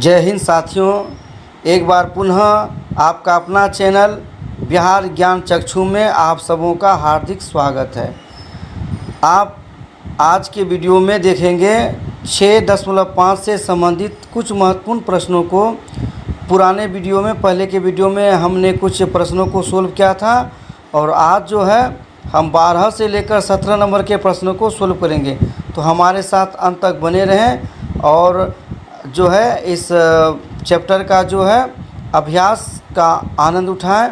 जय हिंद साथियों, एक बार पुनः आपका अपना चैनल बिहार ज्ञान चक्षु में आप सबों का हार्दिक स्वागत है। आप आज के वीडियो में देखेंगे 6.5 से संबंधित कुछ महत्वपूर्ण प्रश्नों को। पुराने वीडियो में, पहले के वीडियो में हमने कुछ प्रश्नों को सोल्व किया था और आज जो है हम 12 से लेकर 17 नंबर के प्रश्नों को सोल्व करेंगे। तो हमारे साथ अंत तक बने रहें और जो है इस चैप्टर का जो है अभ्यास का आनंद उठाएं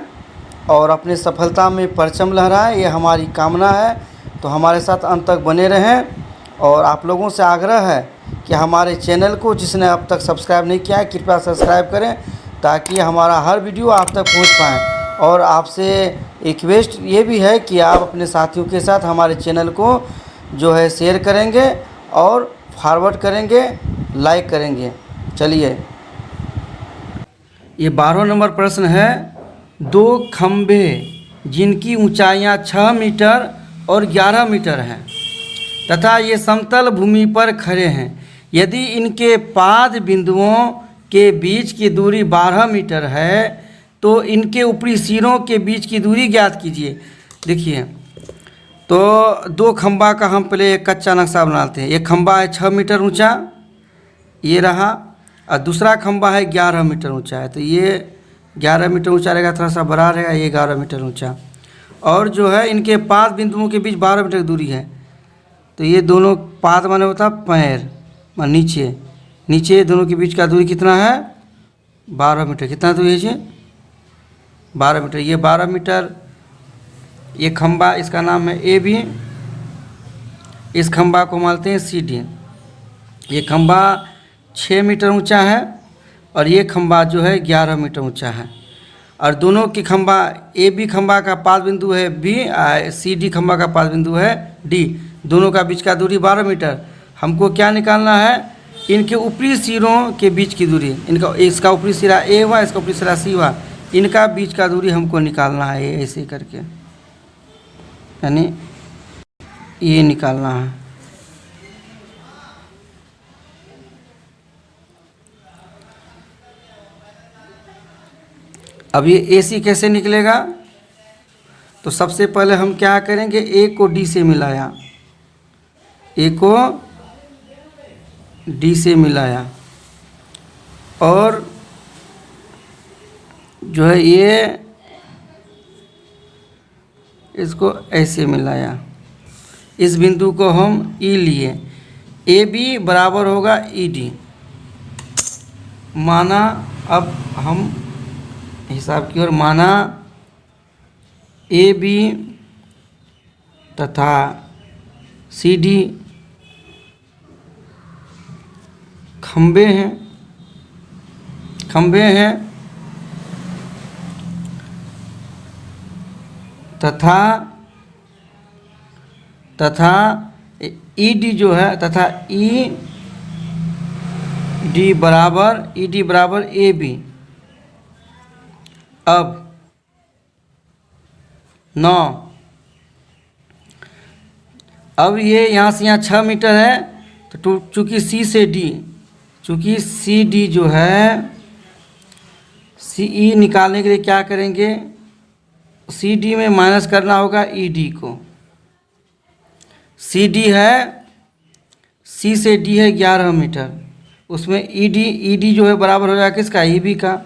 और अपने सफलता में परचम लहराएं, ये हमारी कामना है। तो हमारे साथ अंत तक बने रहें और आप लोगों से आग्रह है कि हमारे चैनल को जिसने अब तक सब्सक्राइब नहीं किया है कृपया सब्सक्राइब करें ताकि हमारा हर वीडियो आप तक पहुंच पाए। और आपसे रिक्वेस्ट ये भी है कि आप अपने साथियों के साथ हमारे चैनल को जो है शेयर करेंगे और फॉरवर्ड करेंगे, लाइक करेंगे। चलिए, ये 12 नंबर प्रश्न है। 2 खंभे जिनकी ऊंचाइयां 6 मीटर और 11 मीटर हैं तथा ये समतल भूमि पर खड़े हैं, यदि इनके पाद बिंदुओं के बीच की दूरी 12 मीटर है तो इनके ऊपरी सिरों के बीच की दूरी ज्ञात कीजिए। देखिए, तो 2 खंभा का हम पहले एक कच्चा नक्शा बनाते हैं। एक खंभा है 6 मीटर ऊंचा, ये रहा, और दूसरा खंभा है 11 मीटर ऊंचा है। तो ये 11 मीटर ऊंचा रहेगा, थोड़ा सा बड़ा रहेगा, ये 11 मीटर ऊंचा। और जो है इनके पाद बिंदुओं के बीच 12 मीटर की दूरी है। तो ये दोनों पाद माने होता पैर, नीचे नीचे दोनों के बीच का दूरी कितना है? 12 मीटर। कितना दूरी है? 12 मीटर। ये 12 मीटर। ये खंभा, इसका नाम है ए बी, इस खंभा को मानते हैं सी डी। ये खंभा 6 मीटर ऊंचा है और ये खंभा जो है 11 मीटर ऊंचा है। और दोनों की खंभा, ए बी खंभा का पाद बिंदु है बी, सी डी खंभा का पाद बिंदु है डी। दोनों का बीच का दूरी 12 मीटर। हमको क्या निकालना है? इनके ऊपरी सिरों के बीच की दूरी। इनका, इसका ऊपरी सिरा ए हुआ, इसका ऊपरी सिरा सी हुआ, इनका बीच का दूरी हमको निकालना है। ऐसे करके, यानी ये निकालना है। अब ये AC कैसे निकलेगा? तो सबसे पहले हम क्या करेंगे, A को D से मिलाया, A को D से मिलाया और जो है ये इसको ऐसे मिलाया। इस बिंदु को हम E लिए, AB बराबर होगा ED माना। अब हम हिसाब की ओर माना AB तथा CD खंभे हैं तथा ED जो है, तथा ED बराबर AB। अब 9, अब ये यहाँ से यहाँ 6 मीटर है तो चूँकि C से D, चूँकि CD जो है, CE निकालने के लिए क्या करेंगे? CD में माइनस करना होगा ED को। CD है, C से D है 11 मीटर, उसमें ED जो है बराबर हो जाएगा किसका? EB का।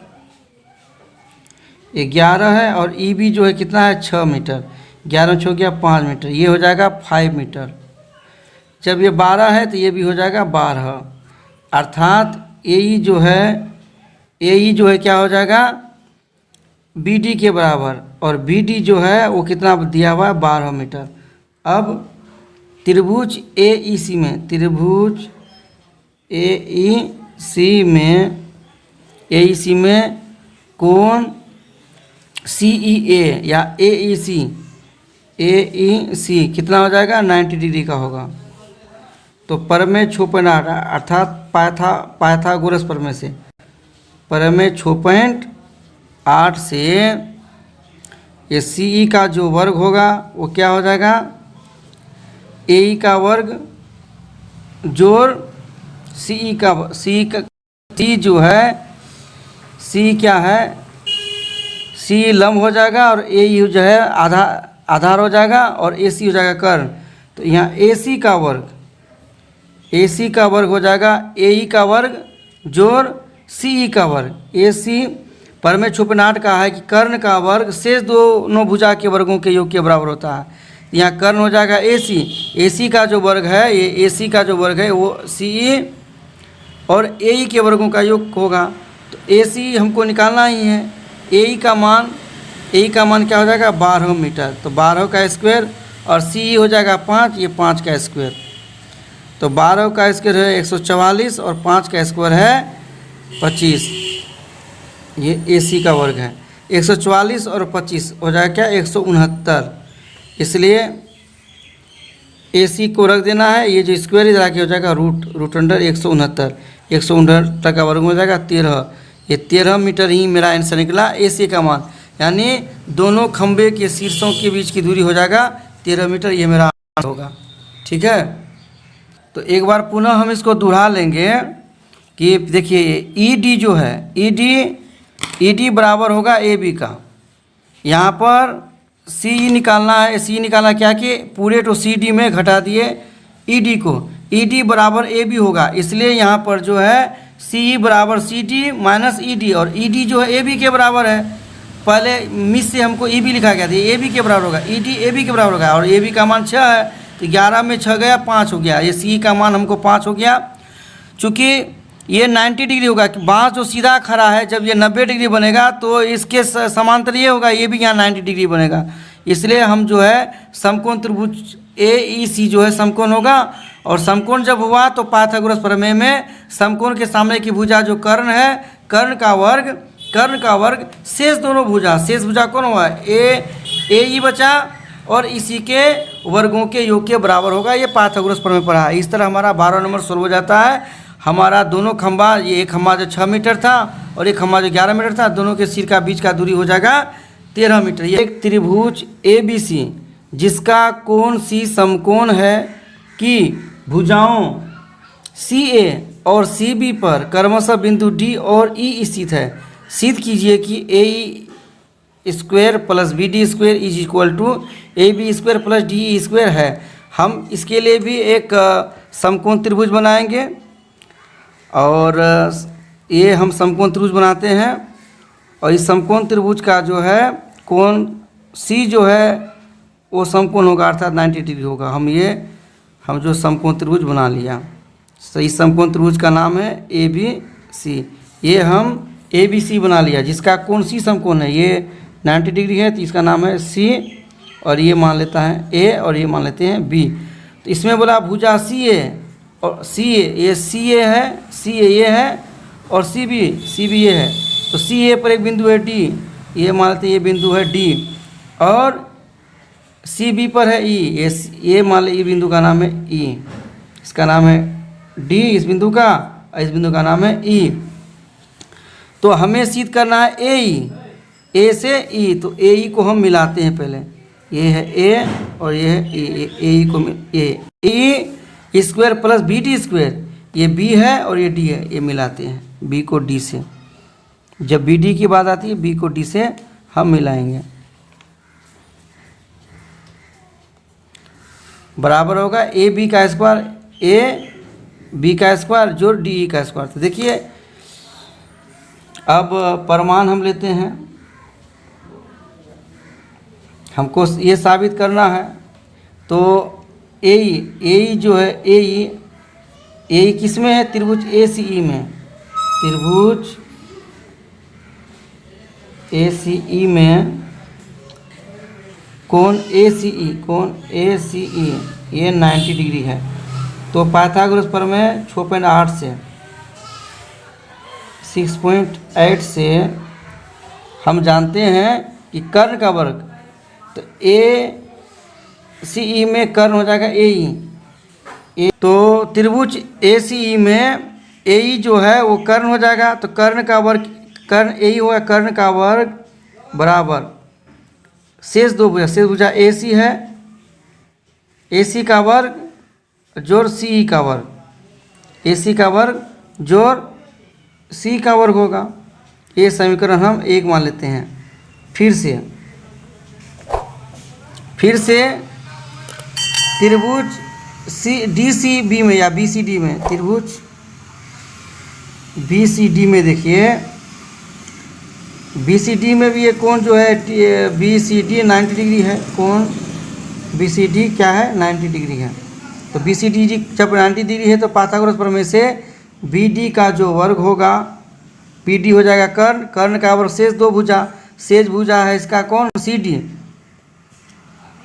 11 है और EB जो है कितना है? 6 मीटर। 11 छो गया 5 मीटर, ये हो जाएगा 5 मीटर। जब ये 12 है तो ये भी हो जाएगा 12, अर्थात AE जो है क्या हो जाएगा? BD के बराबर, और BD जो है वो कितना दिया हुआ है? 12 मीटर। अब त्रिभुज AEC में कोण CEA या AEC कितना हो जाएगा? 90 डिग्री का होगा। तो परमेय 6.8 अर्थात पाइथागोरस परमेय से, परमेय 6.8 से ये CE का जो वर्ग होगा वो क्या हो जाएगा? AE का वर्ग जोड़ सी का सी जो है, सी क्या है, सी लंब हो जाएगा और ए यू जो है आधार हो जाएगा और ए सी हो जाएगा कर्ण। तो यहाँ ए सी का वर्ग, ए सी का वर्ग हो जाएगा ए ई का वर्ग जोड़ सी ई का वर्ग। ए सी पर में छुपनाट का है कि कर्ण का वर्ग शेष दोनों भुजा के वर्गों के योग के बराबर होता है। यहाँ कर्ण हो जाएगा ए सी का जो वर्ग है, ये ए सी का जो वर्ग है वो सी ई और ए ई के वर्गों का योग होगा। तो ए सी हमको निकालना ही है। ए ई का मान क्या हो जाएगा 12 मीटर, तो 12 का स्क्वायर और सी ई हो जाएगा 5, ये 5 का स्क्वायर। तो 12 का स्क्वायर है 144 और 5 का स्क्वायर है 25, ये ए सी का वर्ग है। 144 और 25 हो जाएगा क्या 169, इसलिए ए सी को रख देना है। ये जो स्क्वायर इधर आके हो जाएगा रूट अंडर 169 का वर्ग हो जाएगा 13। ये 13 मीटर ही मेरा आंसर निकला ए सी का मान, यानी दोनों खंबे के शीर्षों के बीच की दूरी हो जाएगा 13 मीटर, ये मेरा आंसर होगा। ठीक है, तो एक बार पुनः हम इसको दोहरा लेंगे कि देखिए ई डी जो है, ई डी बराबर होगा ए बी का। यहाँ पर सी निकालना है, सी निकालना क्या कि पूरे तो सी डी में घटा दिए ई डी को, ई डी बराबर ए बी होगा, इसलिए यहाँ पर जो है सी ई बराबर C D minus E D, और ई डी जो है ए बी के बराबर है। पहले मिस से हमको ई बी लिखा गया था, ए बी के बराबर होगा, ई डी ए बी के बराबर होगा, और ए बी का मान 6 है, तो 11 में 6 गया 5 हो गया, ये सी का मान हमको 5 हो गया। चूँकि ये 90 डिग्री होगा, बाँस जो सीधा खड़ा है जब ये 90 डिग्री बनेगा तो इसके समांतर ये होगा, ये भी यहाँ 90 डिग्री बनेगा, इसलिए हम जो है समकोण त्रिभुज ए ई सी जो है समकोण होगा। और समकोण जब हुआ तो पाइथागोरस प्रमेय में समकोण के सामने की भुजा जो कर्ण है, कर्ण का वर्ग शेष दोनों भुजा, शेष भुजा कौन हुआ ए ई बचा और इसी के वर्गों के योग के बराबर होगा, ये पाइथागोरस प्रमेय पढ़ा है। इस तरह हमारा 12 नंबर सोल्व हो जाता है। हमारा दोनों खंबा, ये एक खंबा जो 6 मीटर था और एक खंबा जो 11 मीटर था, दोनों के सिर का बीच का दूरी हो जाएगा 13 मीटर। ये एक त्रिभुज ए बी सी जिसका कोण सी समकोण है कि भुजाओं सी ए और सी बी पर क्रमशः बिंदु डी और ई स्थित है। सिद्ध कीजिए कि A E square plus B D square is equal to A B square plus D E square है। हम इसके लिए भी एक समकोण त्रिभुज बनाएंगे और ये हम समकोण त्रिभुज बनाते हैं और इस समकोण त्रिभुज का जो है कोण सी जो है वो समकोण होगा, अर्थात 90 डिग्री होगा। हम जो समकोण त्रिभुज बना लिया, तो इस समकोण त्रिभुज का नाम है ए बी सी। ये हम ए बी सी बना लिया जिसका कोण सी समकोण है, ये 90 डिग्री है, तो इसका नाम है सी और ये मान लेता है ए और ये मान लेते हैं बी। तो इसमें बोला भुजा सी ए और सी ए, ये सी ए है, सी ए ये है और सी बी ये है। तो सी ए पर एक बिंदु है डी, ये मान लेते हैं ये बिंदु है डी, और सी बी पर है ई, ये मान ली बिंदु का नाम है ई, इसका नाम है डी इस बिंदु का, और इस बिंदु का नाम है ई। तो हमें सिद्ध करना है ए ई, ए से ई, तो ए ई को हम मिलाते हैं पहले, ये है ए और ये है ई, ए ई को A square plus B D square, ये बी है और ये डी है, ये मिलाते हैं बी को डी से। जब बी डी की बात आती है बी को डी से हम मिलाएंगे, बराबर होगा ए बी का स्क्वायर ए बी का स्क्वायर जोड़ डी ई का स्क्वायर। तो देखिए अब प्रमाण हम लेते हैं, हमको ये साबित करना है। तो ए ई जो है ए ई किस में है, त्रिभुज ए सी ई में, त्रिभुज ए सी ई में कोण ए सी ई ये 90 डिग्री है। तो पाइथागोरस प्रमेय 6.8 से 6.8 से हम जानते हैं कि कर्ण का वर्ग, तो ए सी ई में कर्ण हो जाएगा ए ई, तो त्रिभुज ए सी ई में ए ई जो है वो कर्ण हो जाएगा। तो कर्ण का वर्ग, कर्ण ए ई हुआ, कर्ण का वर्ग बराबर शेष दो भुजा, शेष भुजा ए सी है, ए सी का वर्ग जोड़ सी ई का वर्ग, ए सी का वर्ग जोड़ सी का वर्ग होगा। ये समीकरण हम 1 मान लेते हैं। फिर से त्रिभुज DCB में या BCD में, त्रिभुज BCD में देखिए, BCD में भी ये कोण जो है BCD 90 डिग्री है। कोण BCD क्या है, 90 डिग्री है। तो BCD जब 90 डिग्री है तो पाइथागोरस प्रमेय से BD का जो वर्ग होगा, PD हो जाएगा कर्ण, कर्ण का वर्ग शेष 2 भुजा, शेष भुजा है इसका कौन, CD,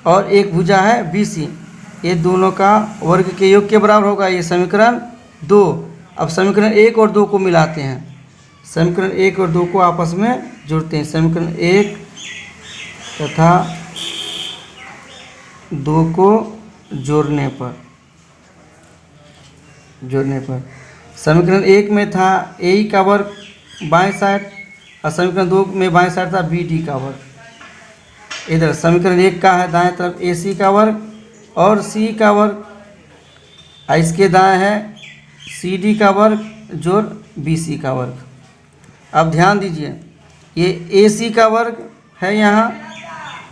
और एक भुजा है BC। ये दोनों का वर्ग के योग के बराबर होगा। ये समीकरण 2। अब समीकरण 1 और 2 को मिलाते हैं। समीकरण 1 और 2 को आपस में जोड़ते हैं। समीकरण 1 तथा 2 को जोड़ने पर समीकरण 1 में था AE का वर्ग बाएं साइड, और समीकरण 2 में बाएं साइड था BD का वर्ग। इधर समीकरण 1 का है दाएं तरफ AC का वर्ग और C का वर्ग, और इसके दाएं है CD का वर्ग जोड़ BC का वर्ग। अब ध्यान दीजिए, ये AC का वर्ग है यहाँ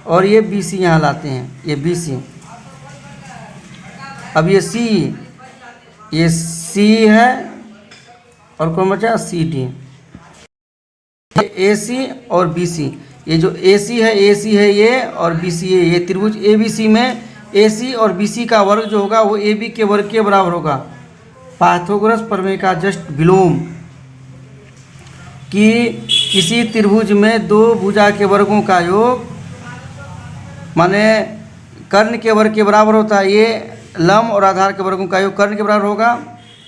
और ये BC यहाँ लाते हैं, ये BC। अब ये C है और कौन बचा, CD। ये AC और BC, ये जो AC है ये, और BC है ये। त्रिभुज ABC में AC और BC का वर्ग जो होगा वो AB के वर्ग के बराबर होगा। पाइथागोरस प्रमेय का जस्ट विलोम, कि किसी त्रिभुज में 2 भुजा के वर्गों का योग माने कर्ण के वर्ग के बराबर होता है। ये लंब और आधार के वर्गों का योग कर्ण के बराबर होगा।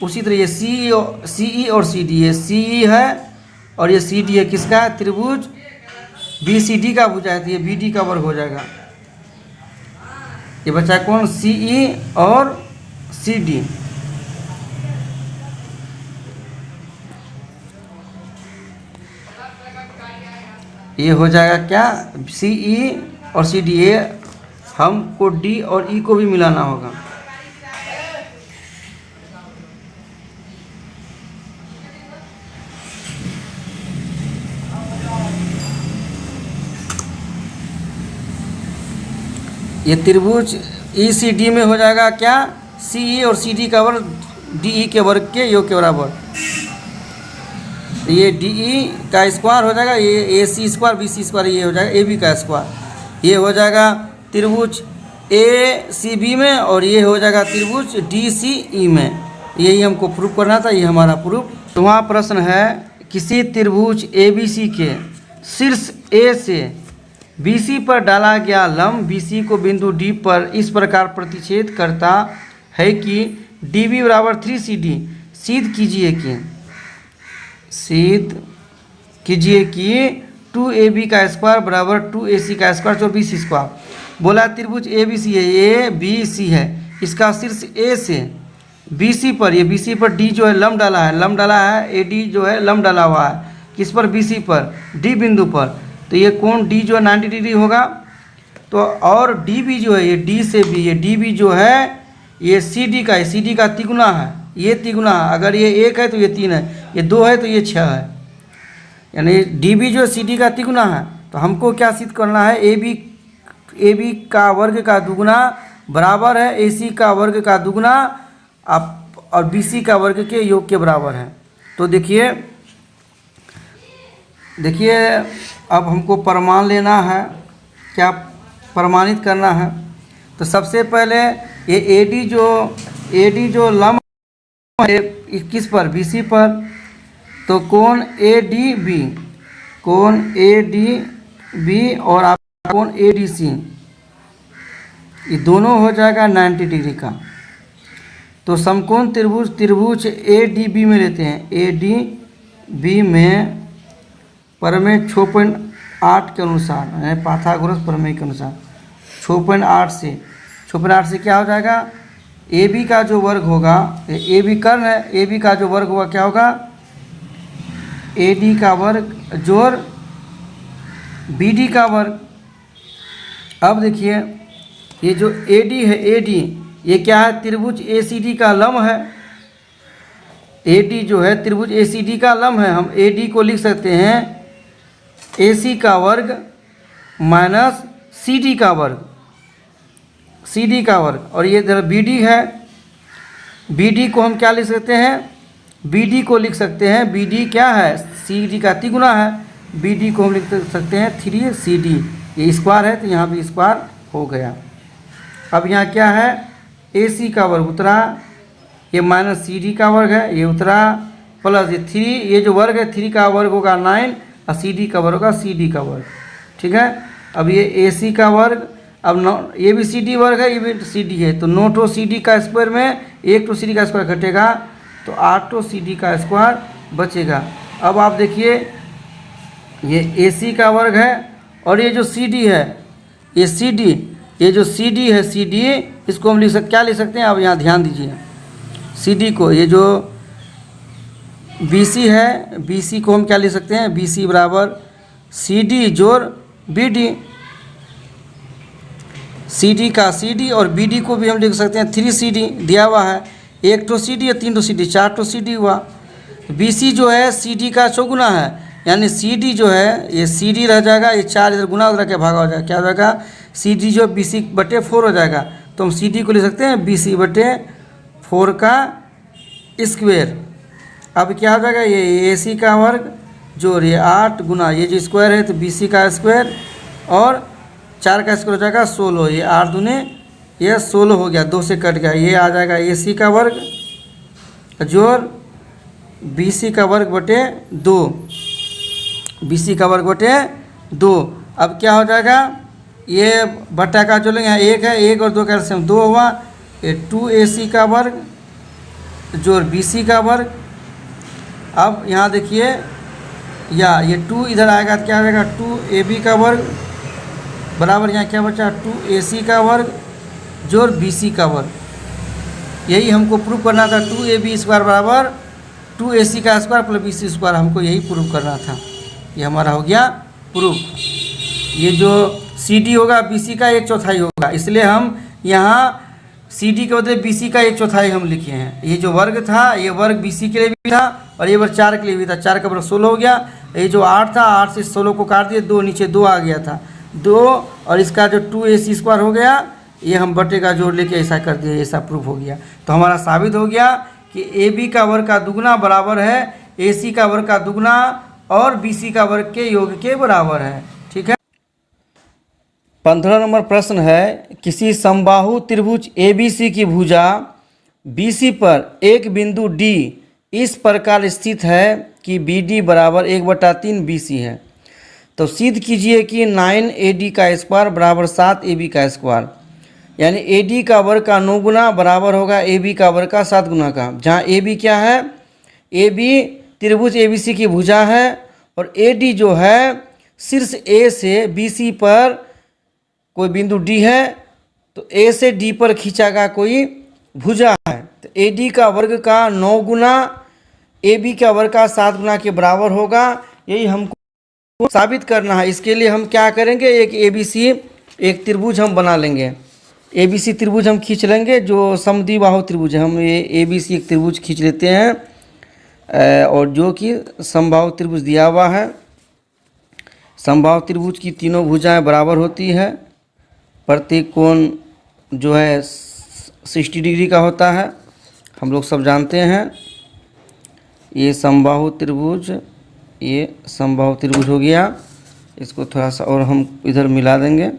उसी तरह ये CE और CD, ये CE है और ये CD है, किसका है, त्रिभुज BCD का भुजा है, तो ये BD का वर्ग हो जाएगा। ये बचा कौन, CE और CD। ये हो जाएगा क्या, CE और CD। ये हमको D और E को भी मिलाना होगा। ये त्रिभुज ECD में हो जाएगा क्या, CE और CD का वर्ग DE के वर्ग के योग के बराबर। ये DE का स्क्वायर हो जाएगा, ये AC स्क्वायर BC स्क्वायर, ये हो जाएगा AB का स्क्वायर। ये हो जाएगा त्रिभुज ACB में, और ये हो जाएगा त्रिभुज DCE में। यही हमको प्रूफ करना था, ये हमारा प्रूफ। तो वहाँ प्रश्न है, किसी त्रिभुज ABC के शीर्ष A से BC पर डाला गया लंब BC को बिंदु D पर इस प्रकार प्रतिच्छेद करता है कि DB बराबर 3CD। सिद्ध कीजिए कि 2AB का स्क्वायर बराबर 2AC का स्क्वायर जो BC स्क्वायर। बोला त्रिभुज ABC है, ABC है, इसका शीर्ष A से BC पर, ये BC पर D जो है लंब डाला है, AD जो है लंब डाला हुआ है, किस पर, BC पर, D बिंदु पर। तो ये कोण D जो है 90 डिग्री होगा। तो और DB जो है, ये D से B, ये DB जो है ये CD का है, CD का तिगुना है, ये तिगुना है। अगर ये 1 है तो ये 3 है, ये 2 है तो ये 6 है, यानी DB जो CD का तिगुना है। तो हमको क्या सिद्ध करना है, AB का वर्ग का दुगुना बराबर है AC का वर्ग का दुगुना और BC का वर्ग के योग के बराबर है। तो देखिए अब हमको प्रमाण लेना है, क्या प्रमाणित करना है। तो सबसे पहले ये AD जो लंब है किस पर, BC पर। तो कोण ADB और आपका कोण ADC, ये दोनों हो जाएगा 90 डिग्री का। तो समकोण त्रिभुज ADB में लेते हैं। ADB में प्रमेय 6.8 के अनुसार, यानी पाइथागोरस प्रमेय के अनुसार 6.8 से क्या हो जाएगा, AB का जो वर्ग होगा, AB कर्ण है, AB का जो वर्ग होगा क्या होगा, AD का वर्ग जोड़ BD का वर्ग। अब देखिए ये जो AD है, AD ये क्या है, त्रिभुज ACD का लंब है। ए डी जो है त्रिभुज ए सी डी का लंब है, हम ए डी को लिख सकते हैं ए सी का वर्ग माइनस सी डी का वर्ग, सी डी का वर्ग। और ये इधर बी डी है, बी डी को हम क्या लिख सकते हैं, बी डी को लिख सकते हैं, बी डी क्या है, सी डी का तिगुना है, बी डी को हम लिख सकते हैं 3 सी डी। ये स्क्वायर है तो यहाँ भी स्क्वायर हो गया। अब यहाँ क्या है, ए सी का वर्ग उतरा, ये माइनस सी डी का वर्ग है, ये उतरा, प्लस ये 3, ये जो वर्ग है 3 का वर्ग होगा 9 और सी डी का वर्ग होगा सी डी का वर्ग। ठीक है, अब ये ए सी का वर्ग, अब ये भी सी डी वर्ग है, ये भी सी डी है, तो 9 सी डी का स्क्वायर में 1 सी डी का स्क्वायर घटेगा तो 8 सी डी का स्क्वायर बचेगा। अब आप देखिए ये ए सी का वर्ग है और ये जो सी डी है, ये सी डी, ये जो सी डी है, सी डी इसको हम क्या लिख सकते हैं, आप यहाँ ध्यान दीजिए, सी डी को, ये जो बी सी है, बी सी को हम क्या लिख सकते हैं, बी सी बराबर सी डी जोड़ बी डी, सी डी का सी डी, और बी डी को भी हम लिख सकते हैं 3 सी डी दिया हुआ है, 1 सी डी और 3 सी डी, 4 सी डी हुआ। बी सी जो है सी डी का चौगुना है, यानी सी डी जो है ये सी डी रह जाएगा, ये 4 इधर गुना उधर के भागा हो जाएगा, क्या हो जाएगा, सी डी जो बी सी बटे 4 हो जाएगा, तो हम सी डी को लिख सकते हैं बी सी बटे 4 का स्क्वायर। अब क्या हो जाएगा, ये ए सी का वर्ग जोड़ ये 8 गुना ये जो स्क्वायर है तो बी सी का स्क्वायर और 4 का स्क्वायर हो जाएगा 16, ये 8 दूने ये 16 हो गया, 2 से कट गया, ये आ जाएगा ए सी का वर्ग जोड़ बी सी का वर्ग बटे 2, बी सी का वर्ग बटे 2। अब क्या हो जाएगा, ये बट्टा का जो लेंगे यहाँ 1 है, 1 और 2 का एलसीएम 2 हुआ, ये 2 ए सी का वर्ग जोड़ बी सी का वर्ग। अब यहाँ देखिए या ये 2 इधर आएगा तो क्या हो जाएगा, 2 ए बी का वर्ग बराबर यहाँ क्या बचा, 2 ए सी का वर्ग जोड़ बी सी का वर्ग। यही हमको प्रूव करना था, 2 ए बी स्क्वायर बराबर 2 ए सी का square plus B C square, हमको यही प्रूव करना था। ये हमारा हो गया प्रूफ। ये जो सी डी होगा बी सी का 1/4 होगा, इसलिए हम यहाँ सी डी के बदले बी सी का 1/4 हम लिखे हैं। ये जो वर्ग था ये वर्ग बी सी के लिए भी था और ये वर्ग 4 के लिए भी था, 4 का वर्ग 16 हो गया। ये जो 8 था 8 से 16 को काट दिए, 2 नीचे 2 आ गया था 2, और इसका जो 2 ए सी स्क्वायर हो गया ये हम बटे का जोड़ लेके ऐसा कर दिए, ऐसा प्रूफ हो गया। तो हमारा साबित हो गया कि ए बी का वर्ग का दुगना बराबर है ए सी का वर्ग का दुगना और बी सी का वर्ग के योग के बराबर है। ठीक है। 15 नंबर प्रश्न है, किसी समबाहु त्रिभुज ABC की भुजा BC पर एक बिंदु D इस प्रकार स्थित है कि BD बराबर 1/3 BC है। तो सिद्ध कीजिए कि 9 AD का स्क्वायर बराबर 7 AB का स्क्वायर, यानी AD का वर्ग का 9 गुना बराबर होगा AB का वर्ग का 7 गुना का। जहाँ AB क्या है, AB त्रिभुज ABC की भुजा है और AD जो है शीर्ष A से BC पर कोई बिंदु D है, तो A से D पर खींचा गया कोई भुजा है। तो AD का वर्ग का 9 गुना AB का वर्ग का 7 गुना के बराबर होगा। यही हमको साबित करना है। इसके लिए हम क्या करेंगे, एक ABC एक त्रिभुज हम बना लेंगे। ABC त्रिभुज हम खींच लेंगे, जो समद्विबाहु त्रिभुज है। हम ये ABC एक त्रिभुज खींच लेते हैं और जो कि समबाहु त्रिभुज दिया हुआ है। समबाहु त्रिभुज की तीनों भुजाएं बराबर होती है। प्रत्येक कोण जो है 60 डिग्री का होता है, हम लोग सब जानते हैं। ये समबाहु त्रिभुज, ये समबाहु त्रिभुज हो गया। इसको थोड़ा सा और हम इधर मिला देंगे।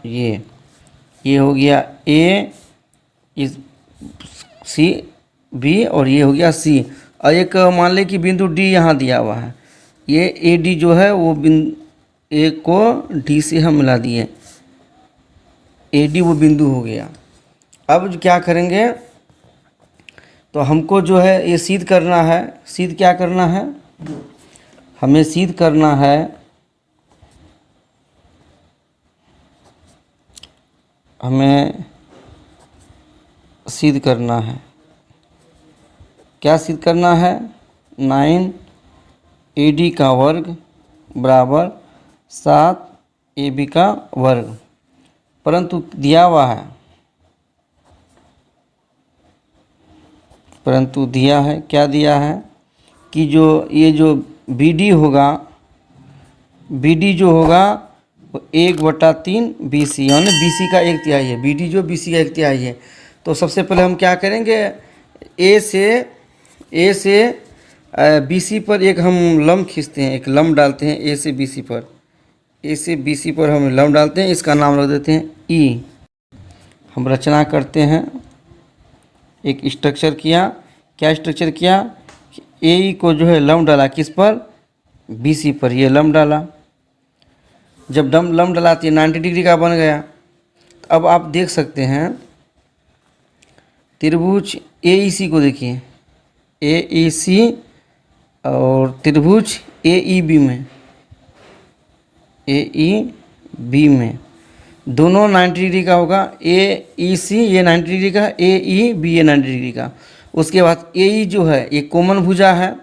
ये हो गया A, इस C B, और ये हो गया C। और एक मान लें कि बिंदु D यहाँ दिया हुआ है। ये AD जो है वो बिंदु A को D से हम मिला दिए, AD वो बिंदु हो गया। अब क्या करेंगे, तो हमको जो है ये सिद्ध करना है। सिद्ध क्या करना है, हमें सिद्ध करना है क्या सिद्ध करना है, 9 AD का वर्ग बराबर 7 AB का वर्ग। परंतु दिया हुआ है परंतु दिया है, क्या दिया है कि जो ये जो BD होगा, BD जो होगा वो 1/3 BC, यानी BC का 1/3 है। BD जो BC का 1/3 है। तो सबसे पहले हम क्या करेंगे, ए से BC पर एक हम लंब खींचते हैं, एक लंब डालते हैं ए से BC पर। ए से BC पर हम लंब डालते हैं, इसका नाम रख देते हैं E। हम रचना करते हैं, एक स्ट्रक्चर किया। क्या स्ट्रक्चर किया, ए को जो है लंब डाला, किस पर, BC पर। ये लंब डाला, जब लंब डलाती है 90 डिग्री का बन गया। अब आप देख सकते हैं त्रिभुज AEC को देखिए, AEC और त्रिभुज AEB में दोनों 90 डिग्री का होगा। AEC ये 90 डिग्री का, AEB ये 90 डिग्री का। उसके बाद AE जो है ये कॉमन भुजा है,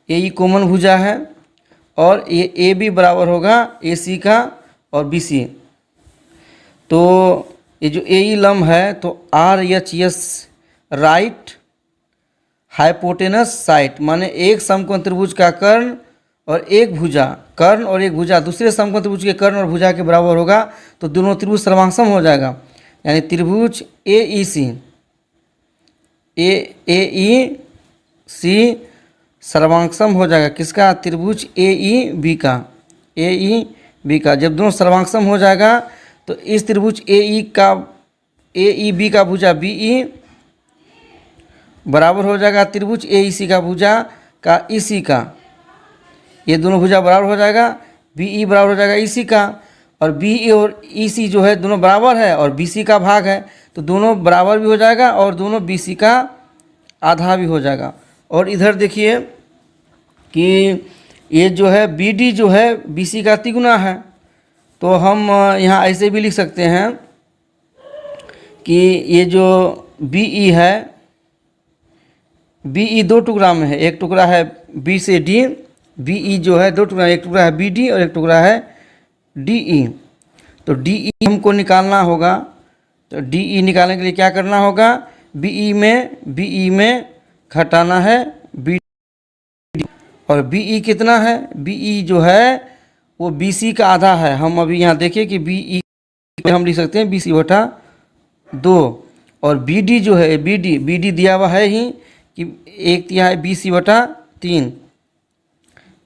AE कॉमन भुजा है, और ये AB बराबर होगा AC का और BC। तो ये जो AE लंब है तो RHS राइट हाइपोटेनस साइड, माने एक समकोण त्रिभुज का कर्ण और एक भुजा, कर्ण और एक भुजा दूसरे समकोण त्रिभुज के कर्ण और भुजा के बराबर होगा, तो दोनों त्रिभुज सर्वांगसम हो जाएगा। यानी त्रिभुज AEC सर्वांगसम हो जाएगा, किसका, त्रिभुज AEB का। जब दोनों सर्वांगसम हो जाएगा तो इस त्रिभुज AEB का भुजा BE बराबर हो जाएगा त्रिभुज AEC का भुजा का EC का। ये दोनों भुजा बराबर हो जाएगा, BE बराबर हो जाएगा EC का, और BE और EC जो है दोनों बराबर है और BC का भाग है, तो दोनों बराबर भी हो जाएगा और दोनों BC का आधा भी हो जाएगा। और इधर देखिए कि ये जो है BD जो है BC का तिगुना है, तो हम यहाँ ऐसे भी लिख सकते हैं कि ये जो BE है, BE दो टुकड़ा में है, एक टुकड़ा है B से D, BE जो है दो टुकड़ा, एक टुकड़ा है BD और एक टुकड़ा है DE। तो DE हमको निकालना होगा, तो DE निकालने के लिए क्या करना होगा, BE में घटाना है BD, और BE कितना है, BE जो है वो BC का आधा है। हम अभी यहाँ देखिए कि BE हम लिख सकते हैं BC/2, और BD जो है BD दिया हुआ है ही कि 1/3 BC/3,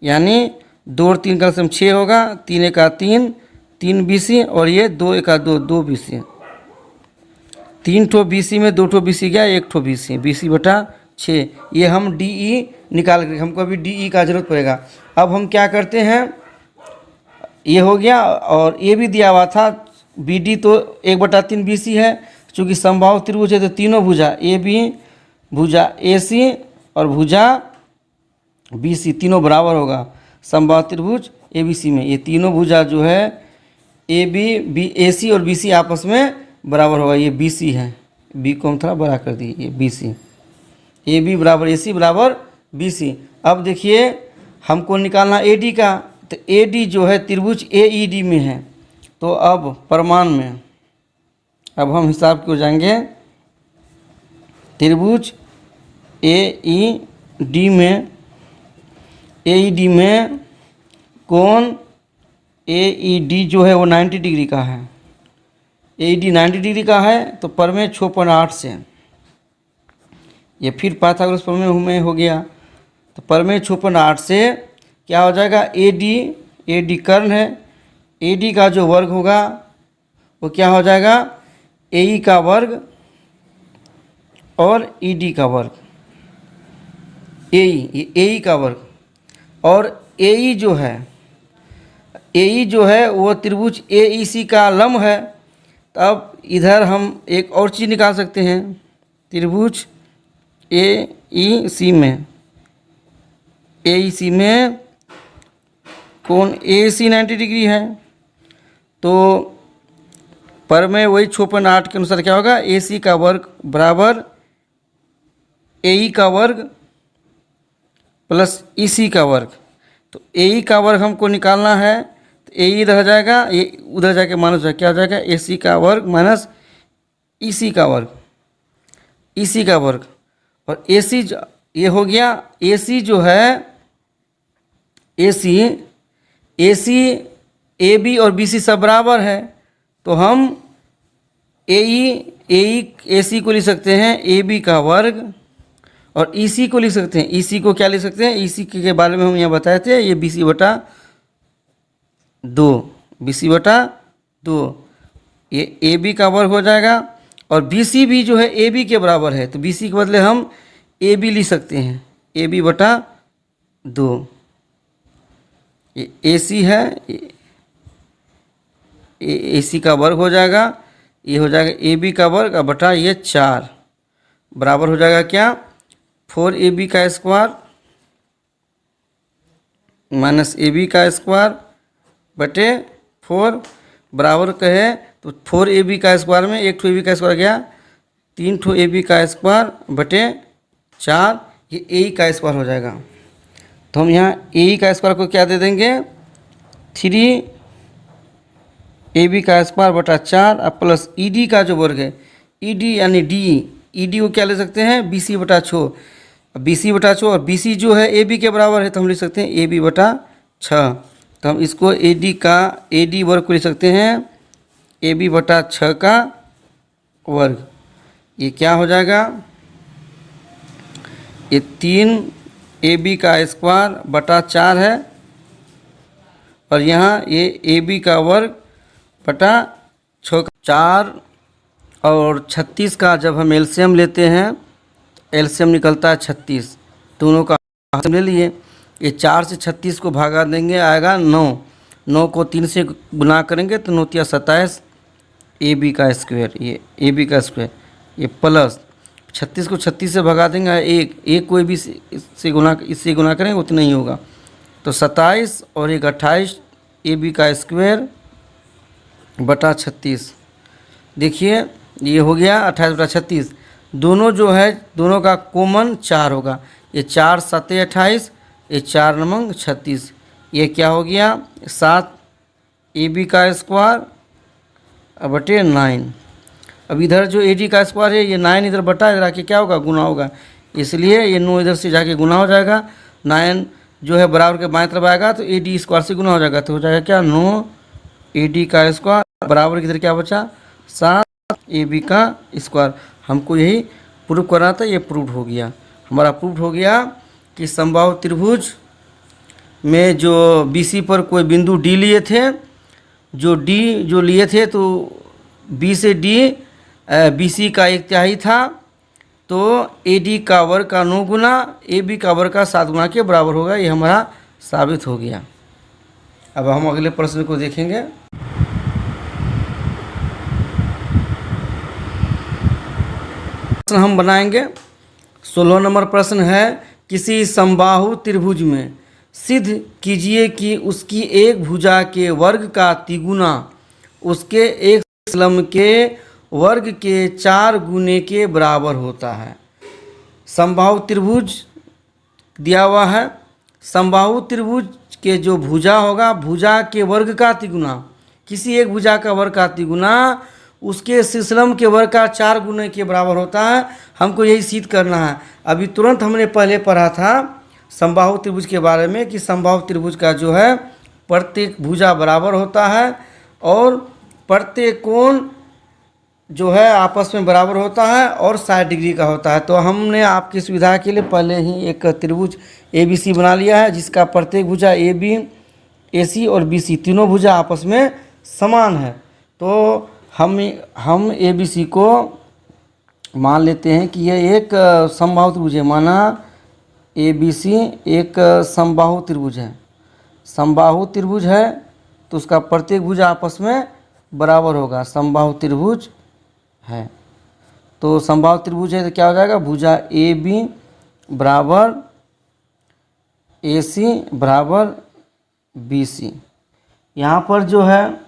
यानी 2 और 3 का लसम 6 होगा, 3 × 3 BC, और ये 2 × 2 BC। 3 ठो BC में 2 ठो BC गया, 1 ठो BC/6। ये हम DE निकाल कर, हमको अभी DE का जरूरत पड़ेगा। अब हम क्या करते हैं, ये हो गया, और ये भी दिया हुआ था BD तो 1/3 BC है, चूँकि समबाहु त्रिभुज है तो तीनों भुजा AB, भुजा AC और भुजा BC तीनों बराबर होगा समबाहु त्रिभुज ABC में। ये तीनों भुजा जो है AC और BC आपस में बराबर होगा। ये BC है, B को हम थोड़ा बड़ा कर दिए, ये BC, AB बराबर AC बराबर BC। अब देखिए हमको निकालना AD का, तो AD जो है त्रिभुज AED में है, तो अब प्रमाण में अब हम हिसाब क्यों जाएंगे, त्रिभुज AED में कोण AED जो है वो 90 डिग्री का है, AED 90 डिग्री का है, तो प्रमेय 6.8 से, ये फिर पाइथागोरस प्रमेय में हो गया, तो प्रमेय 6.8 से क्या हो जाएगा, AD कर्ण है, AD का जो वर्ग होगा वो क्या हो जाएगा, AE का वर्ग और ED का वर्ग, AE का वर्ग, और AE जो है वो त्रिभुज AEC का लंब है। तब इधर हम एक और चीज़ निकाल सकते हैं, त्रिभुज AEC में कोण AEC 90 डिग्री है, तो प्रमेय वही 6.8 के अनुसार क्या होगा, AC का वर्ग बराबर AE का वर्ग प्लस EC का वर्ग। तो AE का वर्ग हमको निकालना है, तो AE रह जाएगा, ये उधर जाके माइनस क्या हो जाएगा, AC का वर्ग माइनस EC का वर्ग, और AC ये हो गया। AC जो है AC AB और BC सब बराबर है, तो हम AC को लिख सकते हैं AB का वर्ग, और EC को लिख सकते हैं, EC को क्या लिख सकते हैं, EC के बारे में हम यहाँ बताए थे, ये BC बटा 2 ये AB का वर्ग हो जाएगा। और BC भी जो है AB के बराबर है, तो BC के बदले हम AB लिख सकते हैं, AB बटा 2। ये AC है, AC का वर्ग हो जाएगा, ये हो जाएगा AB का वर्ग और बटा ये 4 बराबर हो जाएगा क्या, 4AB का स्क्वायर माइनस AB का स्क्वायर बटे 4 बराबर कहे तो 4AB का स्क्वायर में 1 AB का स्क्वायर गया, 3 AB का स्क्वायर बटे 4, ये AE का स्क्वायर हो जाएगा। तो हम यहाँ AE का स्क्वायर को क्या दे देंगे, 3AB का स्क्वायर बटा 4 और प्लस ED का जो वर्ग है, ED यानी ED को क्या ले सकते हैं, BC बटा 6, BC बटा 6, और BC जो है AB के बराबर है, तो हम लिख सकते हैं AB बटा 6। तो हम इसको AD वर्ग को लिख सकते हैं AB बटा 6 का वर्ग। ये क्या हो जाएगा, ये 3AB का स्क्वायर बटा 4 है, और यहाँ ये AB का वर्ग बटा 6, 4 और 36 का जब हम एलसीएम लेते हैं, एलसीएम निकलता है 36, दोनों का ले लिए। ये 4 से 36 को भागा देंगे, आएगा 9 को 3 से गुना करेंगे तो 9 या 27 AB का स्क्वायर, ये AB का स्क्वायर, ये प्लस 36 को 36 से भगा देंगे, एक कोई भी इससे गुना करेंगे उतना ही होगा, तो 27 और 28 AB का स्क्वायर बटा 36। देखिए ये हो गया 28 बटा 36, दोनों जो है दोनों का कॉमन 4 होगा, ये 4 7 28, ये 4 नमंग 36, ये क्या हो गया 7 AB का स्क्वायर बटे 9। अब इधर जो AD का स्क्वायर है, ये 9 इधर बटा इधर आके क्या होगा, गुना होगा, इसलिए ये 9 इधर से जाके गुना हो जाएगा, 9 जो है बराबर के बाएं तरफ आएगा तो AD स्क्वायर से गुना हो जाएगा, तो हो जाएगा क्या 9 AD का स्क्वायर बराबर किधर क्या बचा 7 AB का स्क्वायर। हमको यही प्रूव करना था, ये प्रूव हो गया, हमारा प्रूव हो गया कि समबाहु त्रिभुज में जो BC पर कोई बिंदु D लिए थे, जो D जो लिए थे तो B से D BC का 1/3 था, तो AD का वर्ग का 9 गुना AB का वर्ग का 7 गुना के बराबर होगा, ये हमारा साबित हो गया। अब हम अगले प्रश्न को देखेंगे। प्रश्न हम बनाएंगे 16 नंबर प्रश्न है, किसी समबाहु त्रिभुज में सिद्ध कीजिए कि उसकी एक भुजा के वर्ग का तिगुना उसके एक समलंब के वर्ग के 4 गुने के बराबर होता है। समबाहु त्रिभुज दिया हुआ है, समबाहु त्रिभुज के जो भुजा होगा, भुजा के वर्ग का तिगुना, किसी एक भुजा का वर्ग का तिगुना उसके शीर्षलंब के वर्ग का 4 गुने के बराबर होता है। हमको यही सिद्ध करना है। अभी तुरंत हमने पहले पढ़ा था समबाहु त्रिभुज के बारे में कि समबाहु त्रिभुज का जो है प्रत्येक भुजा बराबर होता है और प्रत्येक कोण जो है आपस में बराबर होता है और 60 डिग्री का होता है। तो हमने आपकी सुविधा के लिए पहले ही एक त्रिभुज ABC बना लिया है, जिसका प्रत्येक भुजा AB, AC और BC तीनों भुजा आपस में समान है। तो हम ABC को मान लेते हैं कि यह एक समबाहु त्रिभुज है, माना ABC एक समबाहु त्रिभुज है। समबाहु त्रिभुज है तो उसका प्रत्येक भुजा आपस में बराबर होगा, समबाहु त्रिभुज है। तो समबाहु त्रिभुज है तो क्या हो जाएगा, भुजा AB बराबर AC बराबर BC। यहाँ पर जो है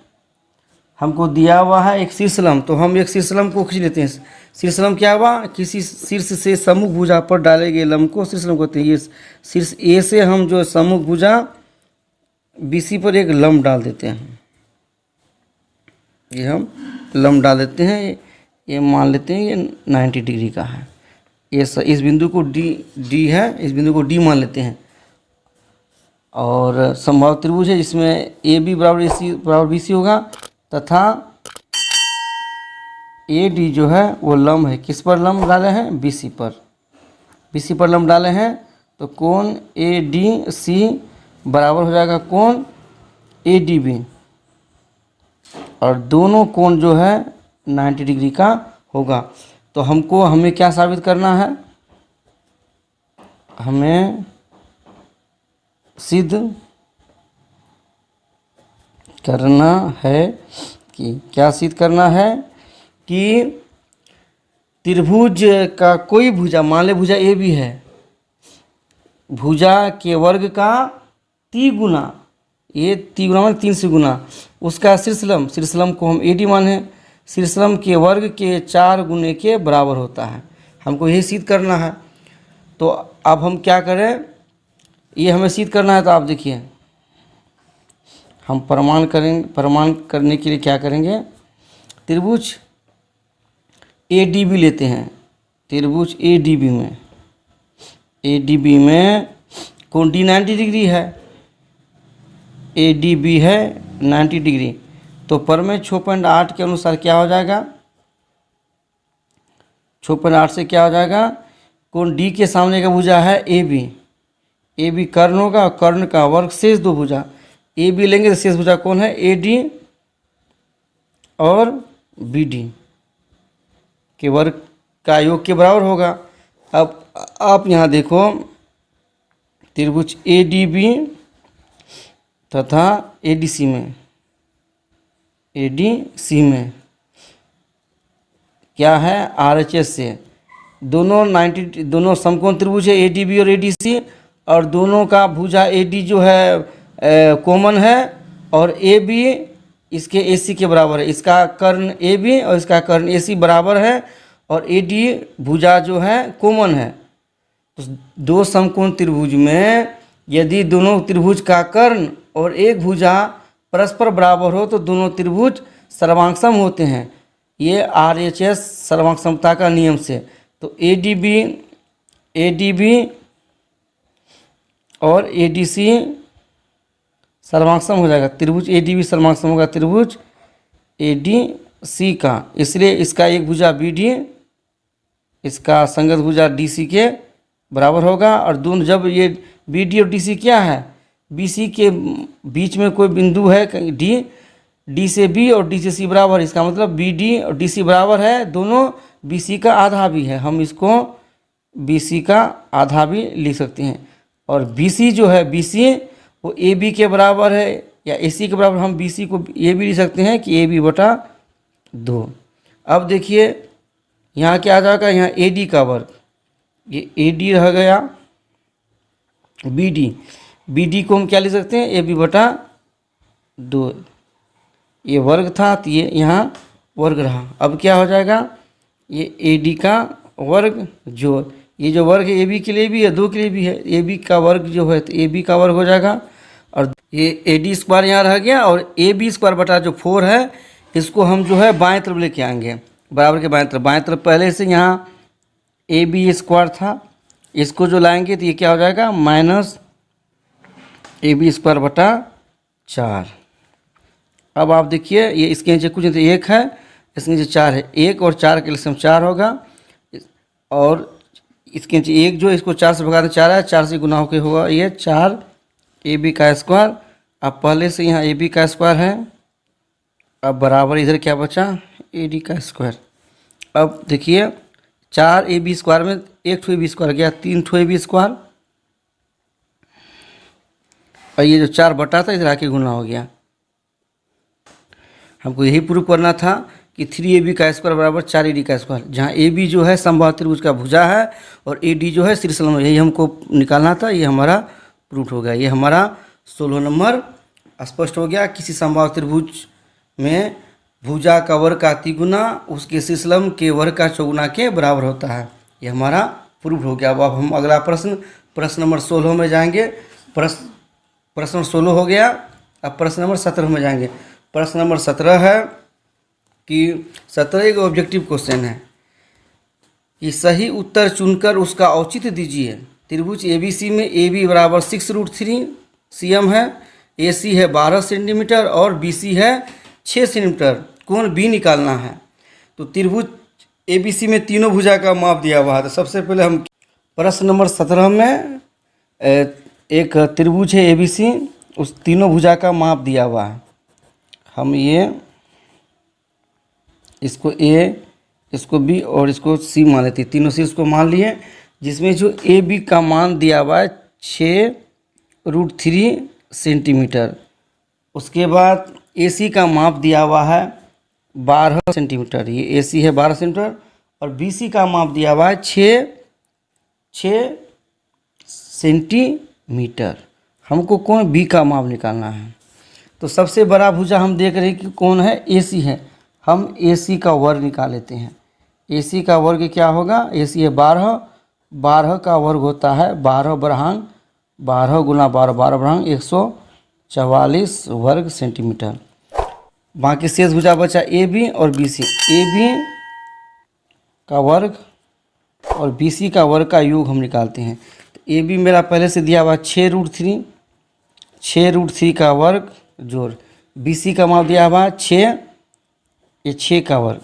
हमको दिया हुआ है एक शीर्षलंब, तो हम एक शीर्षलंब को खींच लेते हैं। शीर्षलंब क्या हुआ, किसी शीर्ष से सम्मुख भुजा पर डाले गए लंब को शीर्षलंब कहते हैं। ये शीर्ष A से हम जो सम्मुख भुजा BC पर एक लंब डाल देते हैं, ये हम लंब डाल देते हैं, ये मान लेते हैं ये 90 डिग्री का है। इस बिंदु को डी है, इस बिंदु को डी मान लेते हैं। और समबाहु त्रिभुज है जिसमें ए बी बराबर ए सी बराबर बी सी होगा, तथा ए डी जो है वो लंब है, किस पर लंब डाले हैं, बी सी पर, बी सी पर लंब डाले हैं। तो कोण ए डी सी बराबर हो जाएगा कोण ए डी बी, और दोनों कोण जो है 90 डिग्री का होगा। तो हमें क्या साबित करना है, हमें सिद्ध करना है कि क्या सिद्ध करना है कि त्रिभुज का कोई भुजा, मान ले भुजा ए भी है, भुजा के वर्ग का तिगुना, ये तिगुना मतलब 3 से गुना, उसका शीर्षलंब को हम ए डी माने, शीर्षलंब के वर्ग के 4 गुने के बराबर होता है। हमको यही सिद्ध करना है। तो अब हम क्या करें, ये हमें सिद्ध करना है। तो आप देखिए हम प्रमाण करने के लिए क्या करेंगे, त्रिभुज ए डी बी लेते हैं। त्रिभुज ए डी बी में कोण डी 90 डिग्री है, ए डी बी है 90 डिग्री। तो प्रमेय 6.8 के अनुसार क्या हो जाएगा, 6.8 से क्या हो जाएगा, कोण डी के सामने का भुजा है ए बी कर्ण होगा, कर्ण का वर्ग शेष 2 भुजा, ए बी लेंगे तो शेष भुजा कौन है, ए डी और बी डी के वर्ग का योग के बराबर होगा। अब आप यहाँ देखो त्रिभुज ए डी बी तथा ए डी सी में क्या है, आर एच एस से दोनों समकोण त्रिभुज है ए डी बी और ए डी सी, और दोनों का भुजा ए डी जो है कॉमन है, और ए बी इसके ए सी के बराबर है, इसका कर्ण ए बी और इसका कर्ण ए सी बराबर है, और ए डी भुजा जो है कॉमन है। तो दो समकोण त्रिभुज में यदि दोनों त्रिभुज का कर्ण और एक भुजा परस्पर बराबर हो तो दोनों त्रिभुज सर्वांगसम होते हैं, ये आर एच एस सर्वांगसमता का नियम से। तो ए डी बी और ए डी सी सर्वांगसम हो जाएगा, त्रिभुज ए डी बी सर्वांगसम होगा त्रिभुज ए डी सी का, इसलिए इसका एक भुजा बी डी इसका संगत भुजा डी सी के बराबर होगा। और दोनों जब ये बी डी और डी सी क्या है, बी सी के बीच में कोई बिंदु है डी से बी और डी से सी बराबर, इसका मतलब बी डी और डी सी बराबर है, दोनों बी सी का आधा भी है, हम इसको बी सी का आधा भी लिख सकते हैं। और बी सी जो है बी सी वो ए बी के बराबर है या ए सी के बराबर, हम बी सी को ये भी लिख सकते हैं कि ए बी बटा 2। अब देखिए यहाँ क्या आ जाएगा, यहाँ ए डी का वर्ग, ये ए डी रह गया, बी डी को हम क्या लिख सकते हैं, ए बी बटा 2, ये वर्ग था तो ये यहाँ वर्ग रहा। अब क्या हो जाएगा, ये ए डी का वर्ग, जो ये जो वर्ग है ए बी के लिए भी है 2 के लिए भी है, ए बी का वर्ग जो है तो ए बी का वर्ग हो जाएगा, और ये ए डी स्क्वायर यहाँ रह गया, और ए बी स्क्वायर बटा जो 4 है इसको हम जो है बाएं तरफ लेके आएंगे, बराबर के बाएं तरफ पहले से यहाँ ए बी स्क्वायर था, इसको जो लाएंगे तो ये क्या हो जाएगा, माइनस ए बी स्क्वायर बटा 4। अब आप देखिए ये इसके नीचे कुछ नहीं, 1 है, इसके नीचे 4 है, 1 और 4 के लिए 4 होगा, और इसके नीचे 1 जो इसको 4 से भगा दें 4 है, 4 से गुना होकर होगा ये 4 ए बी का स्क्वायर। अब पहले से यहाँ ए बी का स्क्वायर है, अब बराबर इधर क्या बचा, ए डी का स्क्वायर। अब देखिए 4 ए बी स्क्वायर में 1 ठो ए बी स्क्वायर गया, 3 ठो ए बी स्क्वायर, और ये जो 4 बटा था इधर आके गुना हो गया। हमको यही प्रूव करना था कि 3 ए बी का स्क्वायर बराबर 4 ए डी का स्क्वायर, जहाँ ए बी जो है समबाहु त्रिभुज का भुजा है और ए डी जो है शीर्षलंब, यही हमको निकालना था, ये हमारा प्रूफ हो गया। ये हमारा 16 नंबर स्पष्ट हो गया। किसी समबाहु त्रिभुज में भुजा का वर्ग का तिगुना उसके शीर्षलंब के वर्ग का चौगुना के बराबर होता है, ये हमारा प्रूफ हो गया। अब हम अगला प्रश्न नंबर 16 में जाएंगे। प्रश्न 16 हो गया, अब प्रश्न नंबर 17 में जाएंगे। प्रश्न नंबर 17 है कि 17 एक ऑब्जेक्टिव क्वेश्चन है कि सही उत्तर चुनकर उसका औचित्य दीजिए। त्रिभुज ABC में AB बराबर 6√3 cm है, AC है 12 सेंटीमीटर और BC है 6 सेंटीमीटर। कोण B निकालना है। तो त्रिभुज ABC में तीनों भुजा का माप दिया हुआ है। तो सबसे पहले हम प्रश्न नंबर 17 में एक त्रिभुज है ABC, उस तीनों भुजा का माप दिया हुआ है। हम ये इसको A, इसको B और इसको C मान लेते हैं। तीनों से इसको मान लिए, जिसमें जो AB का मान दिया हुआ है 6√3 सेंटीमीटर। उसके बाद AC का माप दिया हुआ है 12 सेंटीमीटर। ये AC है 12 सेंटीमीटर और BC का माप दिया हुआ है 6 सेंटीमीटर। हमको कोण B का माप निकालना है। तो सबसे बड़ा भुजा हम देख रहे हैं कि कौन है, AC है। हम AC का वर्ग निकाल लेते हैं। AC का वर्ग क्या होगा, AC है 12, 12 का वर्ग होता है 12 बढ़ांग 12 गुना 12 12 बढ़ांग 144 वर्ग सेंटीमीटर। बाकी शेष भुजा बचा AB और BC। AB का वर्ग और BC का वर्ग का योग हम निकालते हैं। तो AB मेरा पहले से दिया हुआ 6√3 का वर्ग जोड़ BC का माप दिया हुआ 6, ये 6 का वर्ग।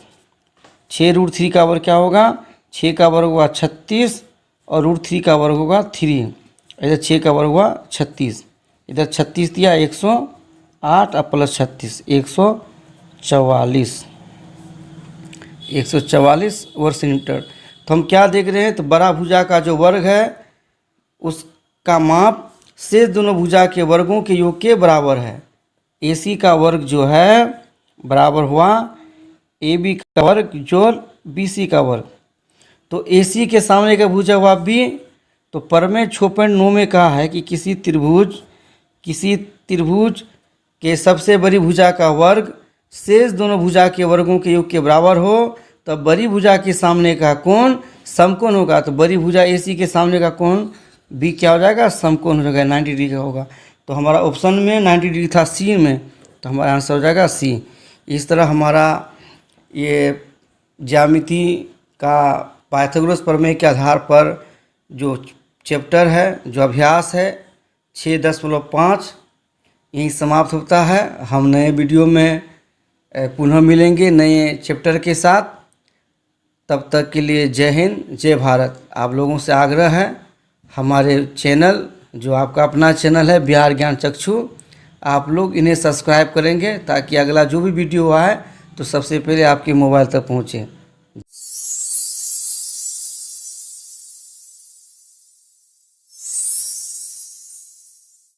6√3 का वर्ग क्या होगा, 6 का वर्ग हुआ 36 और √3 का वर्ग होगा 3। इधर 6 का वर्ग हुआ 36, इधर 36 दिया 108 और प्लस 36 144 वर्ग सेंटीमीटर। तो हम क्या देख रहे हैं, तो बड़ा भुजा का जो वर्ग है उसका माप शेष दोनों भुजा के वर्गों के योग के बराबर है। AC का वर्ग जो है बराबर हुआ AB का वर्ग जोड़ BC का वर्ग। तो AC के सामने का भुजा हुआ B। तो प्रमेय 6.9 में कहा है कि किसी त्रिभुज के सबसे बड़ी भुजा का वर्ग शेष दोनों भुजा के वर्गों के योग के बराबर हो, तब बड़ी भुजा के सामने का कोण समकोण होगा। तो बड़ी भुजा AC के सामने का कोण B क्या हो जाएगा, समकोण हो जाएगा, 90 डिग्री का होगा। तो हमारा ऑप्शन में 90 डिग्री था C में, तो हमारा आंसर हो जाएगा C। इस तरह हमारा ये ज्यामिति का पाइथागोरस प्रमेय के आधार पर जो चैप्टर है, जो अभ्यास है 6.5 यहीं समाप्त होता है। हम नए वीडियो में पुनः मिलेंगे नए चैप्टर के साथ। तब तक के लिए जय हिंद, जय भारत। आप लोगों से आग्रह है, हमारे चैनल जो आपका अपना चैनल है बिहार ज्ञान चक्षु, आप लोग इन्हें सब्सक्राइब करेंगे ताकि अगला जो भी वीडियो आए तो सबसे पहले आपके मोबाइल तक पहुँचे।